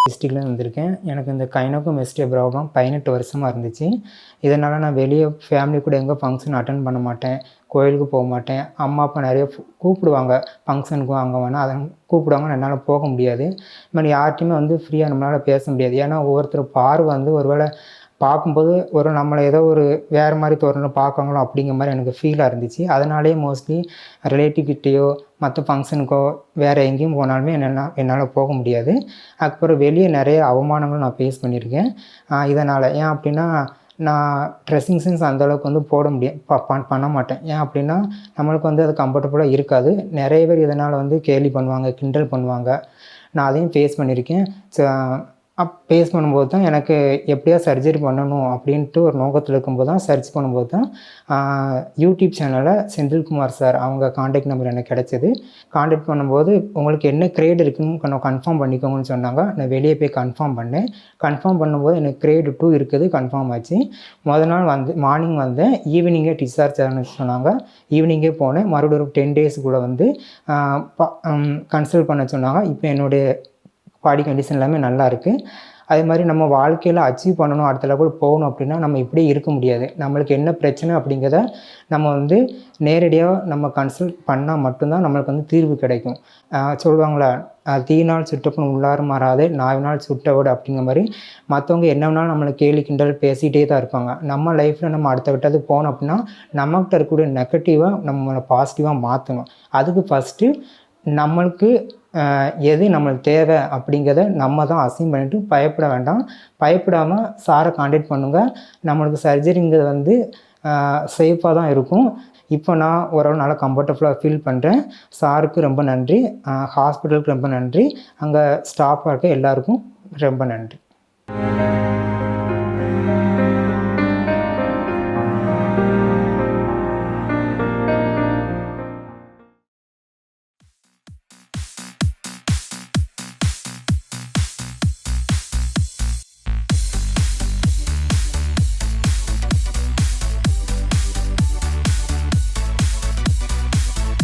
டிஸ்ட்ரிக்ட்லேருந்து வந்திருக்கேன். எனக்கு இந்த கைனோகோமாஸ்டியா ப்ராப்ளம் 18 வருஷமாக இருந்துச்சு. இதனால் நான் வெளியே ஃபேமிலி கூட எங்கே ஃபங்க்ஷன் அட்டெண்ட் பண்ண மாட்டேன், கோயிலுக்கு போக மாட்டேன். அம்மா அப்பா நிறைய கூப்பிடுவாங்க, ஃபங்க்ஷனுக்கு அங்கே வேணால் அதை கூப்பிடுவாங்க, என்னால் போக முடியாது. இது மாதிரி யார்கிட்டையுமே வந்து ஃப்ரீயாக நம்மளால் பேச முடியாது. ஏன்னா ஒவ்வொருத்தர் பார்வை வந்து ஒரு வேளை பார்க்கும்போது ஒரு நம்மளை ஏதோ ஒரு வேறு மாதிரி தோரணை பார்க்காங்களோ அப்படிங்கிற மாதிரி எனக்கு ஃபீலாக இருந்துச்சு. அதனாலேயே மோஸ்ட்லி ரிலேட்டிவ்கிட்டேயோ மற்ற ஃபங்க்ஷனுக்கோ வேறு எங்கேயும் போனாலுமே என்னால் போக முடியாது. அதுக்கப்புறம் வெளியே நிறைய அவமானங்கள் நான் ஃபேஸ் பண்ணியிருக்கேன். இதனால் ஏன் அப்படின்னா, நான் ட்ரெஸ்ஸிங் சென்ஸ் அந்தளவுக்கு வந்து போட பண்ண மாட்டேன். ஏன் அப்படின்னா, நம்மளுக்கு வந்து அது கம்ஃபர்டபுளாக இருக்காது. நிறைய பேர் இதனால் வந்து கேலி பண்ணுவாங்க, கிண்டல் பண்ணுவாங்க. நான் அதையும் ஃபேஸ் பண்ணியிருக்கேன். ஃபேஸ் பண்ணும்போது தான் எனக்கு எப்படியாவது சர்ஜரி பண்ணணும் அப்படின்ட்டு ஒரு நோக்கத்தில் இருக்கும்போது தான் சர்ச் பண்ணும்போது தான் யூடியூப் சேனலில் செந்தில்குமார் சார் அவங்க காண்டாக்ட் நம்பர் எனக்கு கிடச்சிது. காண்டாக்ட் பண்ணும்போது உங்களுக்கு என்ன கிரேட் இருக்குன்னு கொஞ்சம் கன்ஃபார்ம் பண்ணிக்கோங்கன்னு சொன்னாங்க. நான் வெளியே போய் கன்ஃபார்ம் பண்ணேன். கன்ஃபார்ம் பண்ணும்போது எனக்கு கிரேடு 2 இருக்குது, கன்ஃபார்ம் ஆச்சு. மொதல் நாள் வந்து மார்னிங் வந்தேன், ஈவினிங்கே டிஸ்சார்ஜ் ஆகணும்னு சொன்னாங்க. ஈவினிங்கே போனேன். மறுபடியும் ஒரு 10 days கூட வந்து கன்சல்ட் பண்ண சொன்னாங்க. இப்போ என்னுடைய பாடி கண்டிஷன் எல்லாமே நல்லா இருக்குது. அதே மாதிரி நம்ம வாழ்க்கையில் அச்சீவ் பண்ணணும், அடுத்த லெவல் போகணும் அப்படின்னா நம்ம இப்படியே இருக்க முடியாது. நம்மளுக்கு என்ன பிரச்சனை அப்படிங்கிறத நம்ம வந்து நேரடியாக நம்ம கன்சல்ட் பண்ணால் மட்டும்தான் நம்மளுக்கு வந்து தீர்வு கிடைக்கும். சொல்லுவாங்களா, தீயினால் சுட்டப்புண் உள்ளார மாறாதே, நாவினால் சுட்டவோடு அப்படிங்கிற மாதிரி மற்றவங்க என்ன வேணாலும் நம்மளை கேலி கிண்டல் பேசிகிட்டே தான் இருப்பாங்க. நம்ம லைஃப்பில் நம்ம அடுத்த கட்டத்துக்கு போகணும் அப்படின்னா நம்மகிட்ட இருக்கக்கூடிய நெகட்டிவாக நம்மளை பாசிட்டிவாக மாற்றணும். அதுக்கு ஃபஸ்ட்டு நம்மளுக்கு எது நம்மளுக்கு தேவை அப்படிங்கிறத நம்ம தான் அசைன் பண்ணிவிட்டு பயப்பட வேண்டாம். பயப்படாமல் சாரை காண்டாக்ட் பண்ணுங்கள். நம்மளுக்கு சர்ஜரிங்கிறது வந்து சேஃபாக தான் இருக்கும். இப்போ நான் ஓரளவு நல்லா கம்ஃபர்டபுளாக ஃபீல் பண்ணுறேன். சாருக்கு ரொம்ப நன்றி, ஹாஸ்பிட்டலுக்கு ரொம்ப நன்றி, அங்கே ஸ்டாஃபாக இருக்க எல்லாருக்கும் ரொம்ப நன்றி.